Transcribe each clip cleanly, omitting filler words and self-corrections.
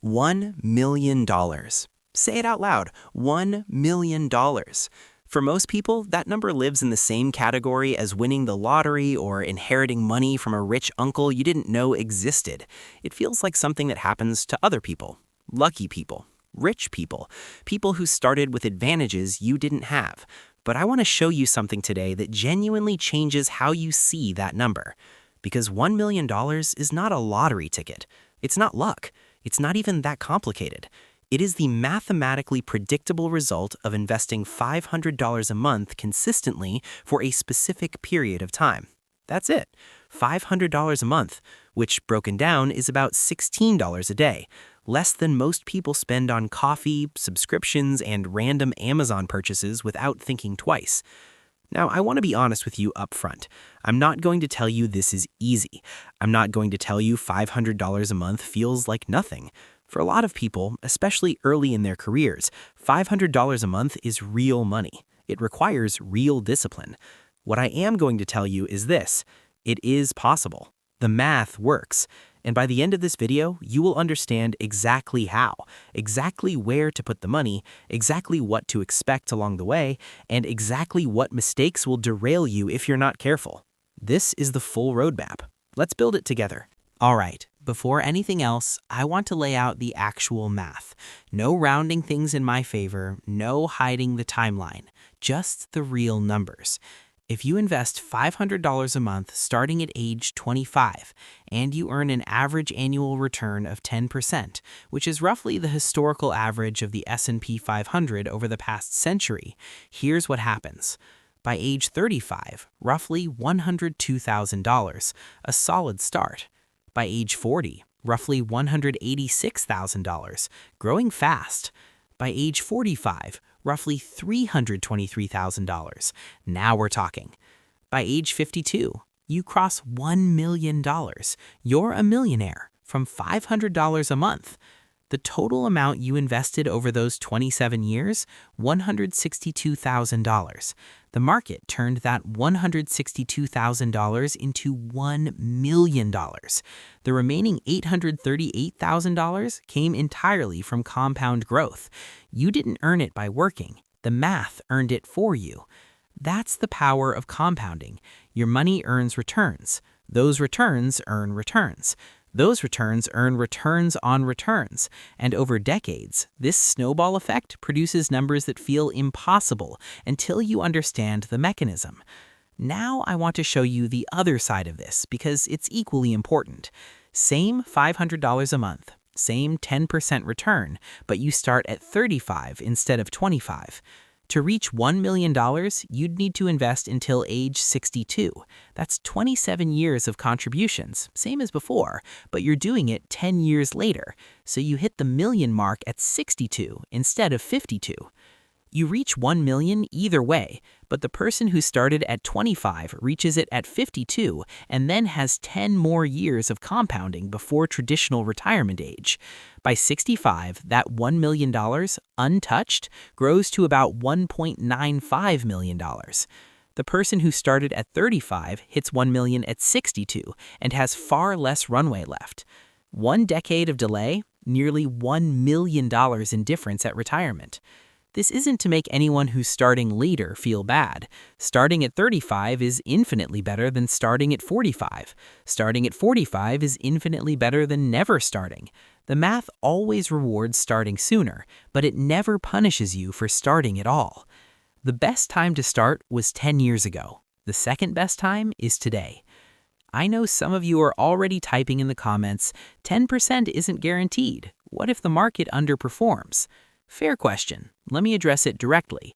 $1 million. Say it out loud, $1 million. For most people, that number lives in the same category as winning the lottery or inheriting money from a rich uncle you didn't know existed. It feels like something that happens to other people, lucky people, rich people, people who started with advantages you didn't have. But I want to show you something today that genuinely changes how you see that number. Because $1 million is not a lottery ticket. It's not luck. It's not even that complicated. It is the mathematically predictable result of investing $500 a month consistently for a specific period of time. That's it, $500 a month, which broken down is about $16 a day, less than most people spend on coffee, subscriptions, and random Amazon purchases without thinking twice. Now, I want to be honest with you up front. I'm not going to tell you this is easy. I'm not going to tell you $500 a month feels like nothing. For a lot of people, especially early in their careers, $500 a month is real money. It requires real discipline. What I am going to tell you is this: it is possible. The math works. And by the end of this video, you will understand exactly how, exactly where to put the money, exactly what to expect along the way, and exactly what mistakes will derail you if you're not careful. This is the full roadmap. Let's build it together. All right, before anything else, I want to lay out the actual math. No rounding things in my favor, no hiding the timeline, just the real numbers. If you invest $500 a month starting at age 25, and you earn an average annual return of 10%, which is roughly the historical average of the S&P 500 over the past century, here's what happens. By age 35, roughly $102,000, a solid start. By age 40, roughly $186,000, growing fast. By age 45, roughly $323,000. Now we're talking. By age 52, you cross $1 million. You're a millionaire from $500 a month. The total amount you invested over those 27 years, $162,000. The market turned that $162,000 into $1 million. The remaining $838,000 came entirely from compound growth. You didn't earn it by working. The math earned it for you. That's the power of compounding. Your money earns returns. Those returns earn returns. Those returns earn returns on returns, and over decades, this snowball effect produces numbers that feel impossible until you understand the mechanism. Now I want to show you the other side of this because it's equally important. Same $500 a month, same 10% return, but you start at 35 instead of 25. To reach $1 million, you'd need to invest until age 62. That's 27 years of contributions, same as before, but you're doing it 10 years later, so you hit the million mark at 62 instead of 52. You reach 1 million either way, but the person who started at 25 reaches it at 52 and then has 10 more years of compounding before traditional retirement age. By 65, that $1 million, untouched, grows to about $1.95 million. The person who started at 35 hits 1 million at 62 and has far less runway left. 1 decade of delay, nearly $1 million in difference at retirement. This isn't to make anyone who's starting later feel bad. Starting at 35 is infinitely better than starting at 45. Starting at 45 is infinitely better than never starting. The math always rewards starting sooner, but it never punishes you for starting at all. The best time to start was 10 years ago. The second best time is today. I know some of you are already typing in the comments, 10% isn't guaranteed. What if the market underperforms? Fair question. Let me address it directly.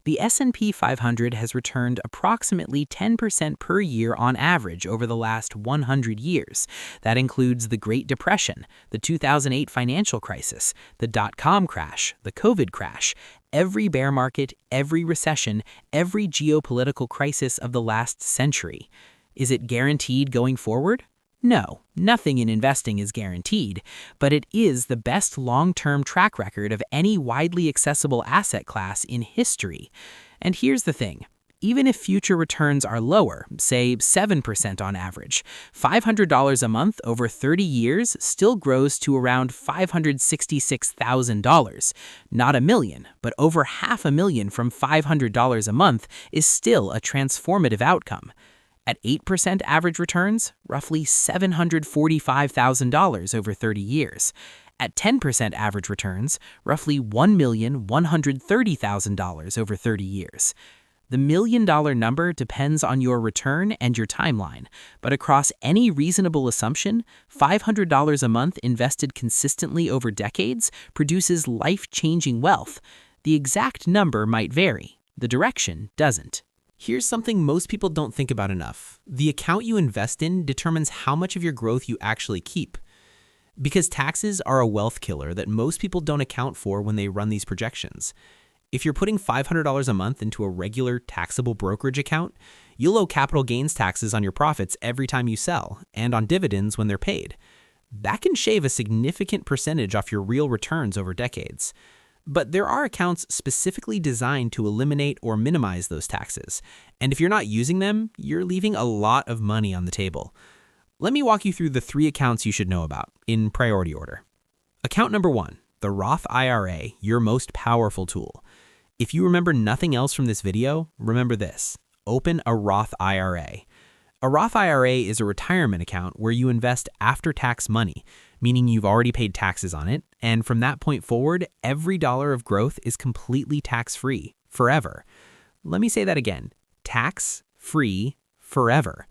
The S&P 500 has returned approximately 10% per year on average over the last 100 years. That includes the Great Depression, the 2008 financial crisis, the dot-com crash, the COVID crash, every bear market, every recession, every geopolitical crisis of the last century. Is it guaranteed going forward? No, nothing in investing is guaranteed, but it is the best long-term track record of any widely accessible asset class in history. And here's the thing. Even if future returns are lower, say 7% on average, $500 a month over 30 years still grows to around $566,000. Not a million, but over $500,000 from $500 a month is still a transformative outcome. At 8% average returns, roughly $745,000 over 30 years. At 10% average returns, roughly $1,130,000 over 30 years. The $1,000,000 number depends on your return and your timeline, but across any reasonable assumption, $500 a month invested consistently over decades produces life-changing wealth. The exact number might vary. The direction doesn't. Here's something most people don't think about enough. The account you invest in determines how much of your growth you actually keep. Because taxes are a wealth killer that most people don't account for when they run these projections. If you're putting $500 a month into a regular taxable brokerage account, you'll owe capital gains taxes on your profits every time you sell and on dividends when they're paid. That can shave a significant percentage off your real returns over decades. But there are accounts specifically designed to eliminate or minimize those taxes. And if you're not using them, you're leaving a lot of money on the table. Let me walk you through the 3 accounts you should know about in priority order. Account number 1, the Roth IRA, your most powerful tool. If you remember nothing else from this video, remember this: open a Roth IRA. A Roth IRA is a retirement account where you invest after-tax money, meaning you've already paid taxes on it, and from that point forward, every dollar of growth is completely tax-free, forever. Let me say that again: tax-free, forever.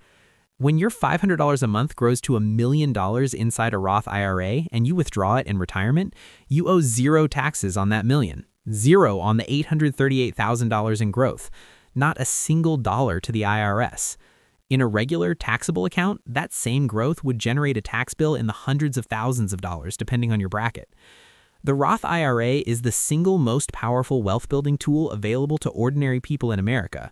When your $500 a month grows to $1 million inside a Roth IRA and you withdraw it in retirement, you owe 0 taxes on that million. 0 on the $838,000 in growth, not a single dollar to the IRS. In a regular taxable account, that same growth would generate a tax bill in the hundreds of thousands of dollars, depending on your bracket. The Roth IRA is the single most powerful wealth-building tool available to ordinary people in America.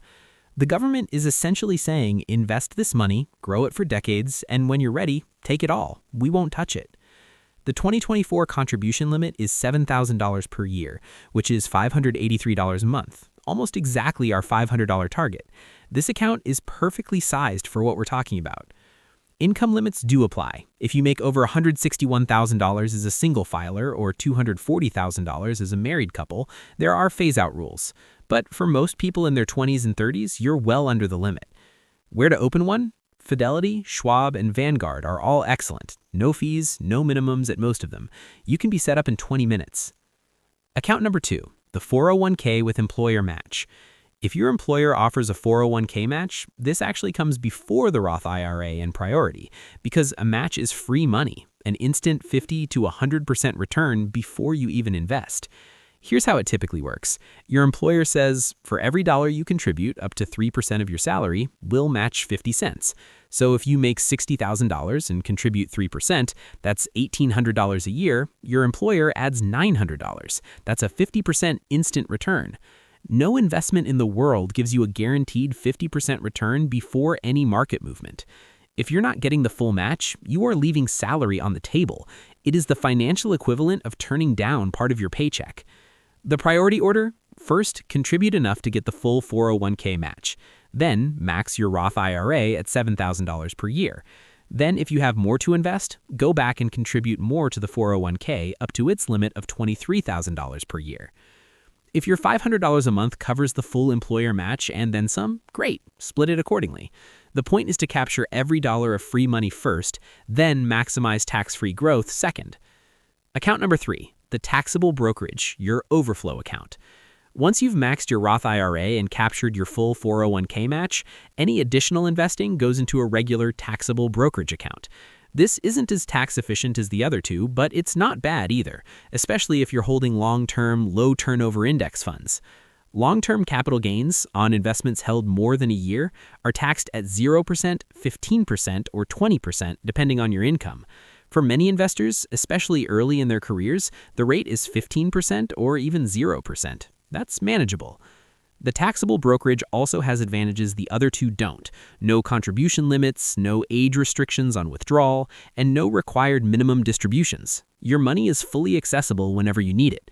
The government is essentially saying, invest this money, grow it for decades, and when you're ready, take it all. We won't touch it. The 2024 contribution limit is $7,000 per year, which is $583 a month, almost exactly our $500 target. This account is perfectly sized for what we're talking about. Income limits do apply. If you make over $161,000 as a single filer or $240,000 as a married couple, there are phase-out rules. But for most people in their 20s and 30s, you're well under the limit. Where to open one? Fidelity, Schwab, and Vanguard are all excellent. No fees, no minimums at most of them. You can be set up in 20 minutes. Account number 2, the 401k with employer match. If your employer offers a 401k match, this actually comes before the Roth IRA in priority because a match is free money, an instant 50 to 100% return before you even invest. Here's how it typically works. Your employer says, for every dollar you contribute up to 3% of your salary, we'll match 50 cents. So if you make $60,000 and contribute 3%, that's $1,800 a year, your employer adds $900. That's a 50% instant return. No investment in the world gives you a guaranteed 50% return before any market movement. If you're not getting the full match, you are leaving salary on the table. It is the financial equivalent of turning down part of your paycheck. The priority order: first, contribute enough to get the full 401k match. Then, max your Roth IRA at $7,000 per year. Then, if you have more to invest, go back and contribute more to the 401k up to its limit of $23,000 per year. If your $500 a month covers the full employer match and then some, great, split it accordingly. The point is to capture every dollar of free money first, then maximize tax-free growth second. Account number 3, the taxable brokerage, your overflow account. Once you've maxed your Roth IRA and captured your full 401k match, any additional investing goes into a regular taxable brokerage account. This isn't as tax efficient as the other two, but it's not bad either, especially if you're holding long-term, low-turnover index funds. Long-term capital gains on investments held more than a year are taxed at 0%, 15%, or 20%, depending on your income. For many investors, especially early in their careers, the rate is 15% or even 0%. That's manageable. The taxable brokerage also has advantages the other two don't. No contribution limits, no age restrictions on withdrawal, and no required minimum distributions. Your money is fully accessible whenever you need it.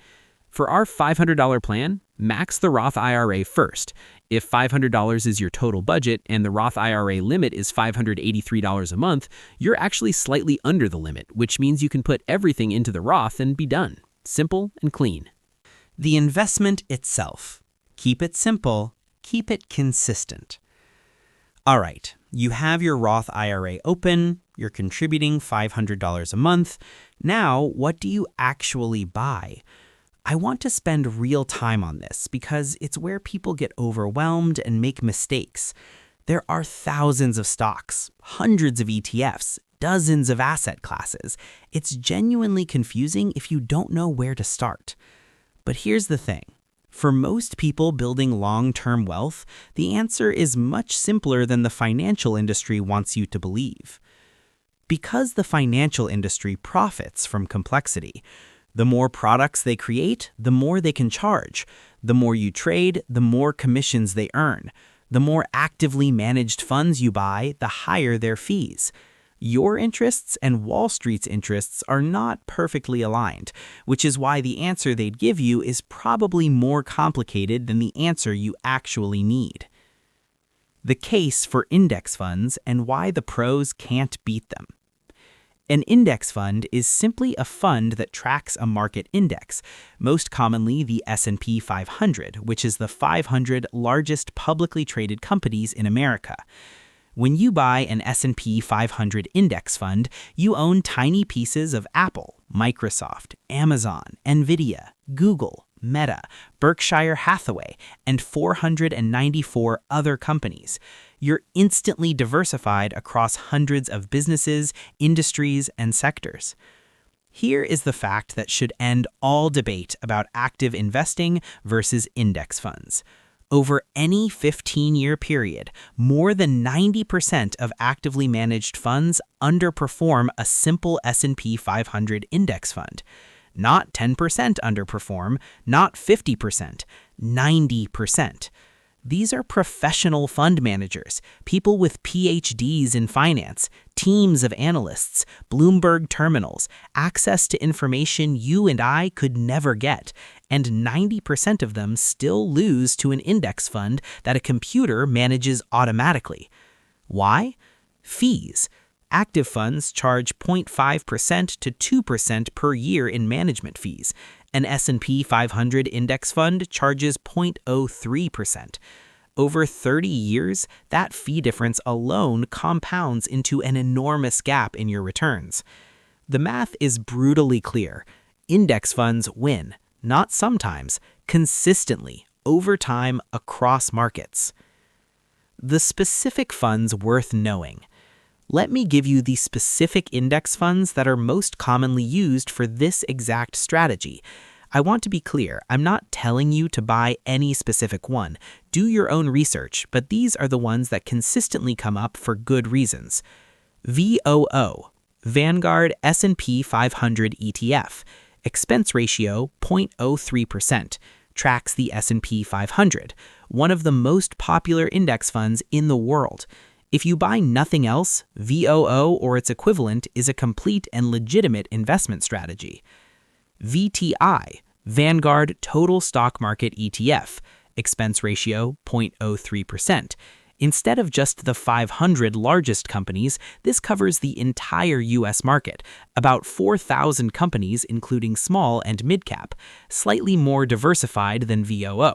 For our $500 plan, max the Roth IRA first. If $500 is your total budget and the Roth IRA limit is $583 a month, you're actually slightly under the limit, which means you can put everything into the Roth and be done. Simple and clean. The investment itself. Keep it simple, keep it consistent. All right, you have your Roth IRA open, you're contributing $500 a month. Now, what do you actually buy? I want to spend real time on this because it's where people get overwhelmed and make mistakes. There are thousands of stocks, hundreds of ETFs, dozens of asset classes. It's genuinely confusing if you don't know where to start. But here's the thing. For most people building long-term wealth, the answer is much simpler than the financial industry wants you to believe. Because the financial industry profits from complexity, the more products they create, the more they can charge. The more you trade, the more commissions they earn. The more actively managed funds you buy, the higher their fees. Your interests and Wall Street's interests are not perfectly aligned, which is why the answer they'd give you is probably more complicated than the answer you actually need. The case for index funds and why the pros can't beat them. An index fund is simply a fund that tracks a market index, most commonly the S&P 500, which is the 500 largest publicly traded companies in America. When you buy an S&P 500 index fund, you own tiny pieces of Apple, Microsoft, Amazon, Nvidia, Google, Meta, Berkshire Hathaway, and 494 other companies. You're instantly diversified across hundreds of businesses, industries, and sectors. Here is the fact that should end all debate about active investing versus index funds. Over any 15-year period, more than 90% of actively managed funds underperform a simple S&P 500 index fund. Not 10% underperform, not 50%, 90%. These are professional fund managers, people with PhDs in finance, teams of analysts, Bloomberg terminals, access to information you and I could never get, and 90% of them still lose to an index fund that a computer manages automatically. Why? Fees. Active funds charge 0.5% to 2% per year in management fees. An S&P 500 index fund charges 0.03%. Over 30 years, that fee difference alone compounds into an enormous gap in your returns. The math is brutally clear. Index funds win, not sometimes, consistently, over time, across markets. The specific funds worth knowing. Let me give you the specific index funds that are most commonly used for this exact strategy. I want to be clear, I'm not telling you to buy any specific one. Do your own research, but these are the ones that consistently come up for good reasons. VOO, Vanguard S&P 500 ETF, expense ratio 0.03%, tracks the S&P 500, one of the most popular index funds in the world. If you buy nothing else, VOO or its equivalent is a complete and legitimate investment strategy. VTI, Vanguard Total Stock Market ETF, expense ratio 0.03%. Instead of just the 500 largest companies, this covers the entire U.S. market, about 4,000 companies including small and mid-cap, slightly more diversified than VOO.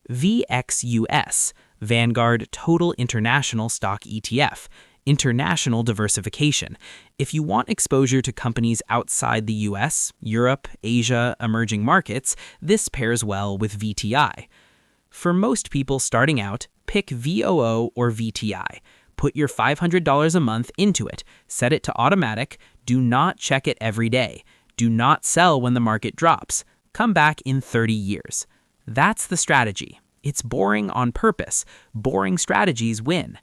VXUS, Vanguard Total International Stock ETF, international diversification. If you want exposure to companies outside the US, Europe, Asia, emerging markets, this pairs well with VTI. For most people starting out, pick VOO or VTI. Put your $500 a month into it, set it to automatic, do not check it every day. Do not sell when the market drops. Come back in 30 years. That's the strategy. It's boring on purpose. Boring strategies win.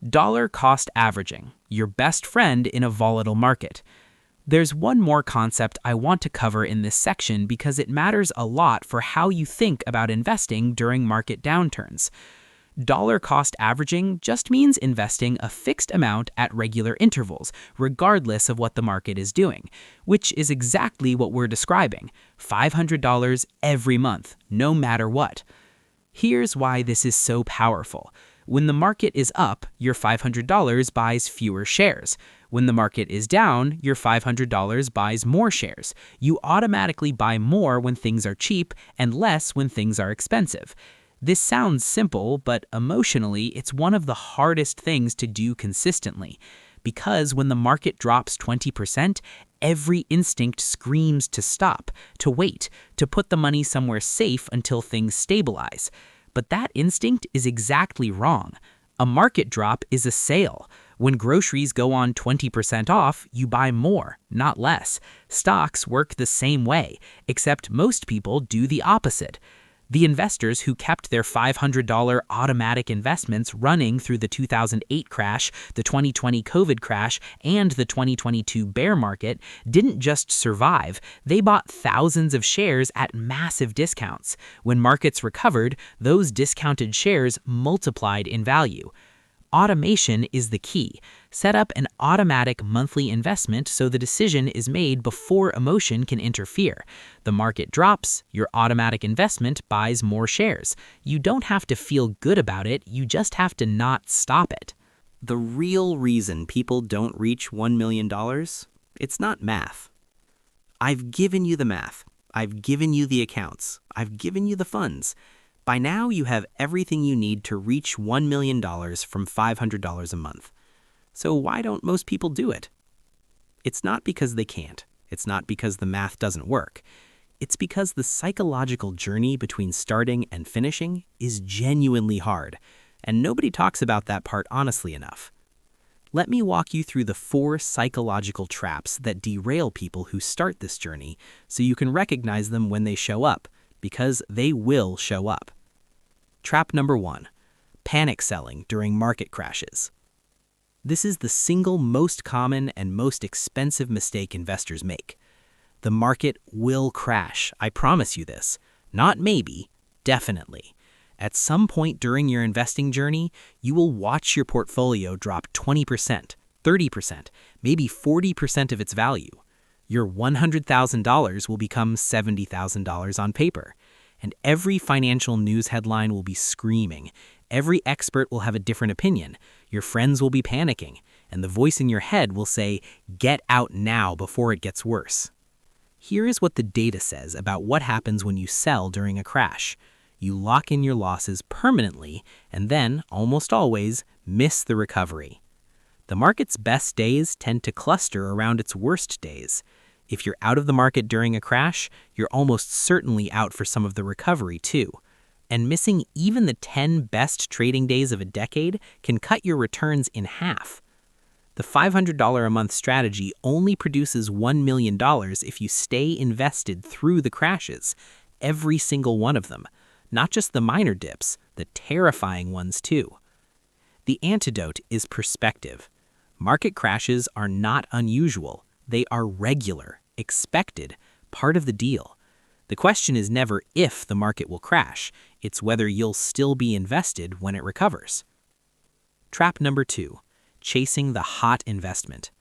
Dollar cost averaging, your best friend in a volatile market. There's one more concept I want to cover in this section because it matters a lot for how you think about investing during market downturns. Dollar cost averaging just means investing a fixed amount at regular intervals, regardless of what the market is doing, which is exactly what we're describing: $500 every month, no matter what. Here's why this is so powerful. When the market is up, your $500 buys fewer shares. When the market is down, your $500 buys more shares. You automatically buy more when things are cheap and less when things are expensive. This sounds simple, but emotionally, it's one of the hardest things to do consistently. Because when the market drops 20%, every instinct screams to stop, to wait, to put the money somewhere safe until things stabilize. But that instinct is exactly wrong. A market drop is a sale. When groceries go on 20% off, you buy more, not less. Stocks work the same way, except most people do the opposite. The investors who kept their $500 automatic investments running through the 2008 crash, the 2020 COVID crash, and the 2022 bear market didn't just survive, they bought thousands of shares at massive discounts. When markets recovered, those discounted shares multiplied in value. Automation is the key. Set up an automatic monthly investment so the decision is made before emotion can interfere. The market drops, your automatic investment buys more shares. You don't have to feel good about it, you just have to not stop it. The real reason people don't reach $1 million? It's not math. I've given you the math. I've given you the accounts. I've given you the funds. By now, you have everything you need to reach $1 million from $500 a month. So why don't most people do it? It's not because they can't. It's not because the math doesn't work. It's because the psychological journey between starting and finishing is genuinely hard, and nobody talks about that part honestly enough. Let me walk you through the 4 psychological traps that derail people who start this journey so you can recognize them when they show up, because they will show up. Trap number 1, panic selling during market crashes. This is the single most common and most expensive mistake investors make. The market will crash, I promise you this. Not maybe, definitely. At some point during your investing journey, you will watch your portfolio drop 20%, 30%, maybe 40% of its value. Your $100,000 will become $70,000 on paper. And every financial news headline will be screaming. Every expert will have a different opinion. Your friends will be panicking. And the voice in your head will say, "Get out now before it gets worse." Here is what the data says about what happens when you sell during a crash. You lock in your losses permanently and then, almost always, miss the recovery. The market's best days tend to cluster around its worst days. If you're out of the market during a crash, you're almost certainly out for some of the recovery too. And missing even the 10 best trading days of a decade can cut your returns in half. The $500 a month strategy only produces $1 million if you stay invested through the crashes, every single one of them, not just the minor dips, the terrifying ones too. The antidote is perspective. Market crashes are not unusual. They are regular, expected, part of the deal. The question is never if the market will crash, it's whether you'll still be invested when it recovers. Trap number 2, chasing the hot investment.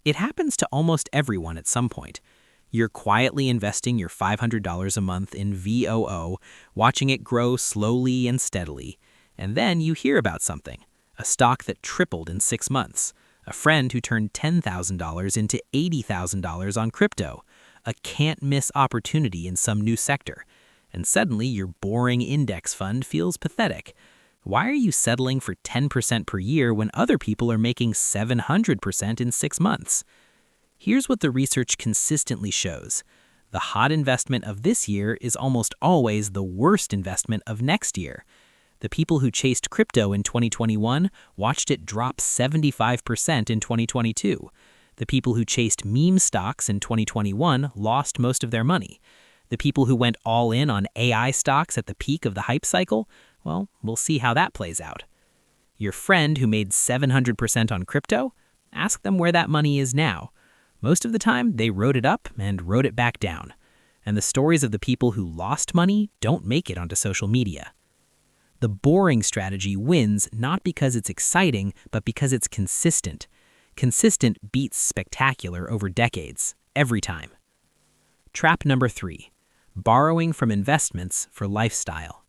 It happens to almost everyone at some point. You're quietly investing your $500 a month in VOO, watching it grow slowly and steadily, and then you hear about something, a stock that tripled in 6 months. A friend who turned $10,000 into $80,000 on crypto, a can't-miss opportunity in some new sector. And suddenly your boring index fund feels pathetic. Why are you settling for 10% per year when other people are making 700% in 6 months? Here's what the research consistently shows. The hot investment of this year is almost always the worst investment of next year. The people who chased crypto in 2021 watched it drop 75% in 2022. The people who chased meme stocks in 2021 lost most of their money. The people who went all in on AI stocks at the peak of the hype cycle, well, we'll see how that plays out. Your friend who made 700% on crypto, ask them where that money is now. Most of the time, they wrote it up and wrote it back down. And the stories of the people who lost money don't make it onto social media. The boring strategy wins not because it's exciting, but because it's consistent. Consistent beats spectacular over decades, every time. Trap number 3, borrowing from investments for lifestyle.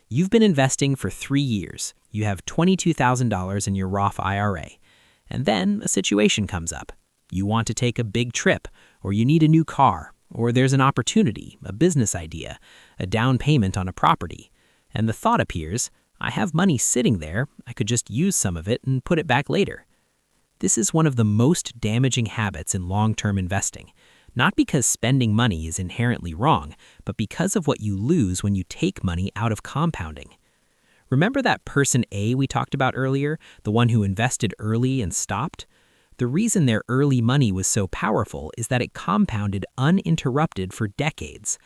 You've been investing for 3 years. You have $22,000 in your Roth IRA. And then a situation comes up. You want to take a big trip, or you need a new car, or there's an opportunity, a business idea, a down payment on a property. And the thought appears, I have money sitting there, I could just use some of it and put it back later. This is one of the most damaging habits in long-term investing, not because spending money is inherently wrong, but because of what you lose when you take money out of compounding. Remember that person A we talked about earlier, the one who invested early and stopped? The reason their early money was so powerful is that it compounded uninterrupted for decades.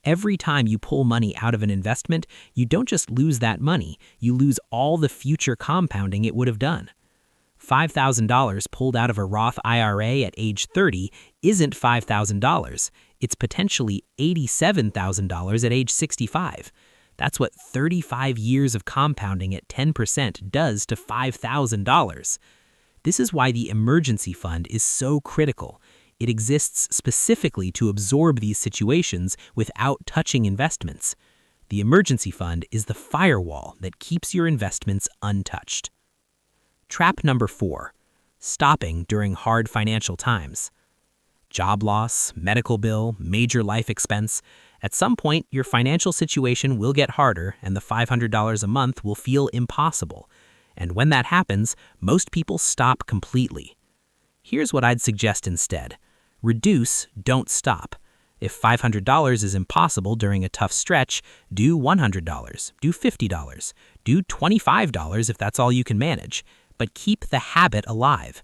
Every time you pull money out of an investment, you don't just lose that money, you lose all the future compounding it would have done. $5,000 pulled out of a Roth IRA at age 30 isn't $5,000. It's potentially $87,000 at age 65. That's what 35 years of compounding at 10% does to $5,000. This is why the emergency fund is so critical. It exists specifically to absorb these situations without touching investments. The emergency fund is the firewall that keeps your investments untouched. Trap number 4, stopping during hard financial times. Job loss, medical bill, major life expense. At some point, your financial situation will get harder and the $500 a month will feel impossible. And when that happens, most people stop completely. Here's what I'd suggest instead. Reduce, don't stop. If $500 is impossible during a tough stretch, do $100, do $50, do $25 if that's all you can manage. But keep the habit alive.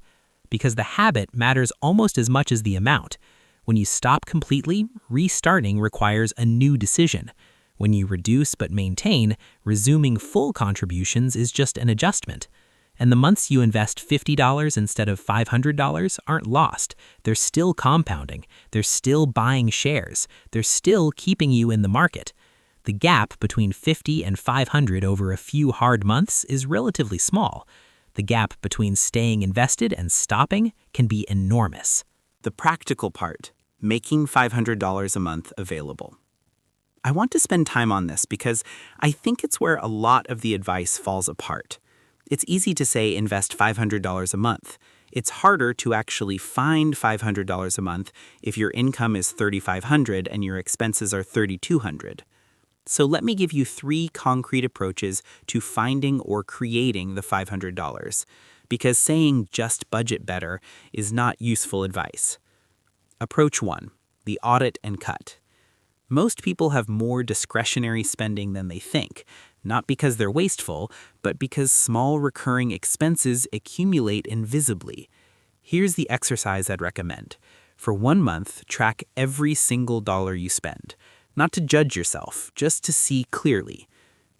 Because the habit matters almost as much as the amount. When you stop completely, restarting requires a new decision. When you reduce but maintain, resuming full contributions is just an adjustment. And the months you invest $50 instead of $500 aren't lost. They're still compounding. They're still buying shares. They're still keeping you in the market. The gap between 50 and 500 over a few hard months is relatively small. The gap between staying invested and stopping can be enormous. The practical part, making $500 a month available. I want to spend time on this because I think it's where a lot of the advice falls apart. It's easy to say invest $500 a month. It's harder to actually find $500 a month if your income is $3,500 and your expenses are $3,200. So let me give you 3 concrete approaches to finding or creating the $500, because saying just budget better is not useful advice. Approach 1, the audit and cut. Most people have more discretionary spending than they think, not because they're wasteful, but because small recurring expenses accumulate invisibly. Here's the exercise I'd recommend. For 1 month, track every single dollar you spend. Not to judge yourself, just to see clearly.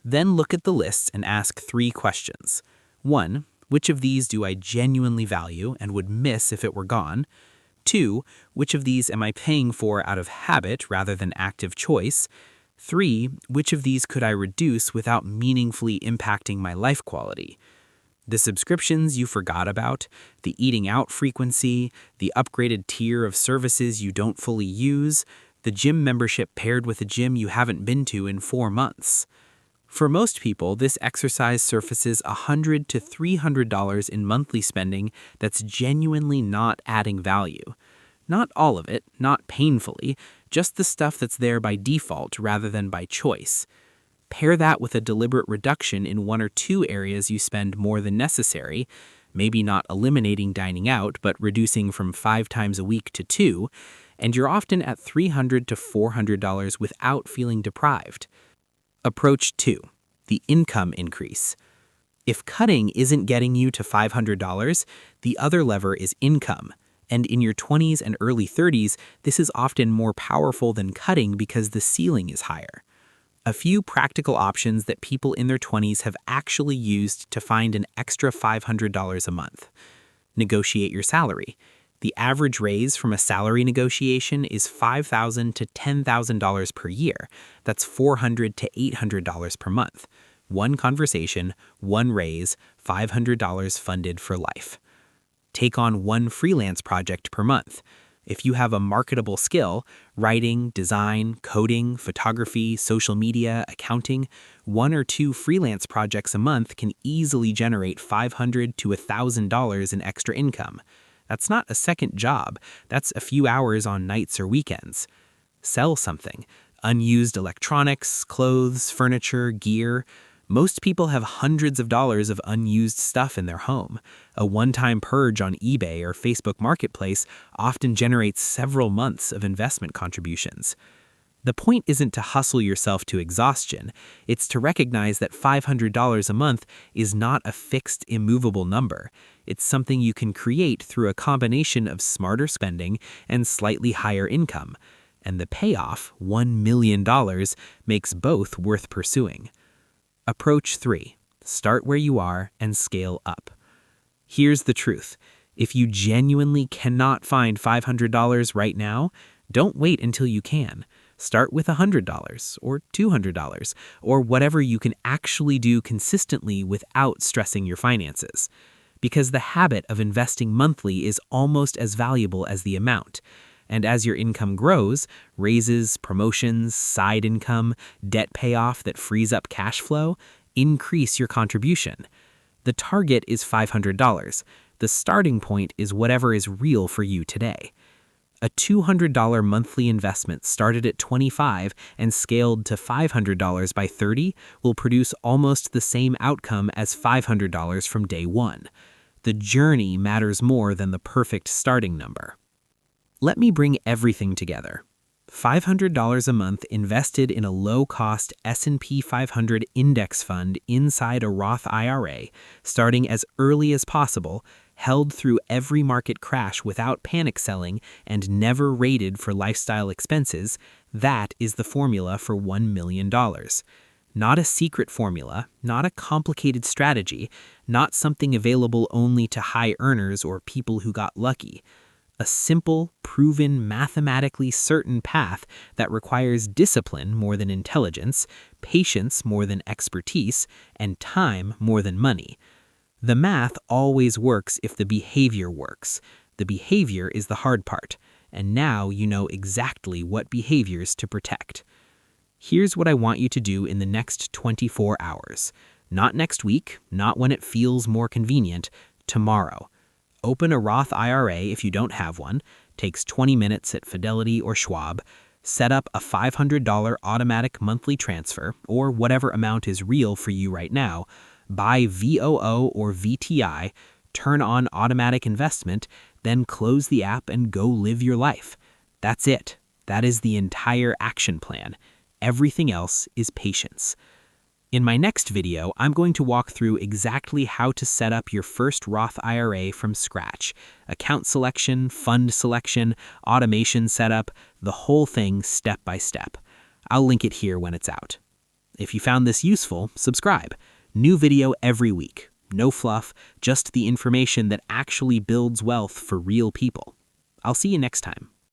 Then look at the lists and ask 3 questions. 1, which of these do I genuinely value and would miss if it were gone? 2, which of these am I paying for out of habit rather than active choice? 3, which of these could I reduce without meaningfully impacting my life quality? The subscriptions you forgot about, the eating out frequency, the upgraded tier of services you don't fully use, the gym membership paired with a gym you haven't been to in 4 months. For most people, this exercise surfaces $100 to $300 in monthly spending that's genuinely not adding value. Not all of it, not painfully, just the stuff that's there by default rather than by choice. Pair that with a deliberate reduction in 1 or 2 areas you spend more than necessary, maybe not eliminating dining out, but reducing from 5 times a week to 2, and you're often at $300 to $400 without feeling deprived. Approach 2, the income increase. If cutting isn't getting you to $500, the other lever is income. And in your 20s and early 30s, this is often more powerful than cutting because the ceiling is higher. A few practical options that people in their 20s have actually used to find an extra $500 a month. Negotiate your salary. The average raise from a salary negotiation is $5,000 to $10,000 per year. That's $400 to $800 per month. one conversation, one raise, $500 funded for life. Take on one freelance project per month. If you have a marketable skill, writing, design, coding, photography, social media, accounting, 1 or 2 freelance projects a month can easily generate $500 to $1,000 in extra income. That's not a second job. That's a few hours on nights or weekends. Sell something. Unused electronics, clothes, furniture, gear. Most people have hundreds of dollars of unused stuff in their home. A one-time purge on eBay or Facebook Marketplace often generates several months of investment contributions. The point isn't to hustle yourself to exhaustion. It's to recognize that $500 a month is not a fixed, immovable number. It's something you can create through a combination of smarter spending and slightly higher income. And the payoff, $1 million, makes both worth pursuing. Approach 3. Start where you are and scale up. Here's the truth. If you genuinely cannot find $500 right now, don't wait until you can. Start with $100 or $200 or whatever you can actually do consistently without stressing your finances. Because the habit of investing monthly is almost as valuable as the amount. And as your income grows, raises, promotions, side income, debt payoff that frees up cash flow, increase your contribution. The target is $500. The starting point is whatever is real for you today. A $200 monthly investment started at $25 and scaled to $500 by 30 will produce almost the same outcome as $500 from day one. The journey matters more than the perfect starting number. Let me bring everything together. $500 a month invested in a low-cost S&P 500 index fund inside a Roth IRA, starting as early as possible, held through every market crash without panic selling, and never rated for lifestyle expenses, that is the formula for $1 million. Not a secret formula, not a complicated strategy, not something available only to high earners or people who got lucky. A simple, proven, mathematically certain path that requires discipline more than intelligence, patience more than expertise, and time more than money. The math always works if the behavior works. The behavior is the hard part, and now you know exactly what behaviors to protect. Here's what I want you to do in the next 24 hours. Not next week, not when it feels more convenient, tomorrow. Open a Roth IRA if you don't have one, takes 20 minutes at Fidelity or Schwab, set up a $500 automatic monthly transfer, or whatever amount is real for you right now, buy VOO or VTI, turn on automatic investment, then close the app and go live your life. That's it. That is the entire action plan. Everything else is patience. In my next video, I'm going to walk through exactly how to set up your first Roth IRA from scratch. Account selection, fund selection, automation setup, the whole thing step by step. I'll link it here when it's out. If you found this useful, subscribe. New video every week. No fluff, just the information that actually builds wealth for real people. I'll see you next time.